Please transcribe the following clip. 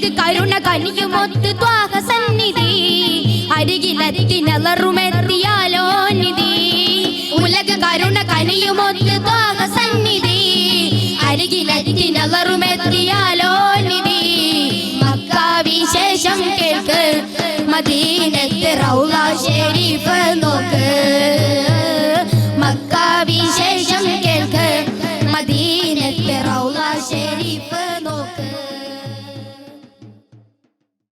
ഉലക് കരുണ കനിയുമൊത്ത് ത്വാഹ സന്നിധി അരികിലെത്തി നളറുമെത്തിയാലോ നിധി ഉലക് കരുണ കനിയുമൊത്ത് ത്വാഹ സന്നിധി അരികിലെത്തി നളറുമെത്തിയാലോ നിധി മക്ക വിശേഷം കേൾക്ക് മദീനത്തെ റൗള ശരീഫ് നോക്ക്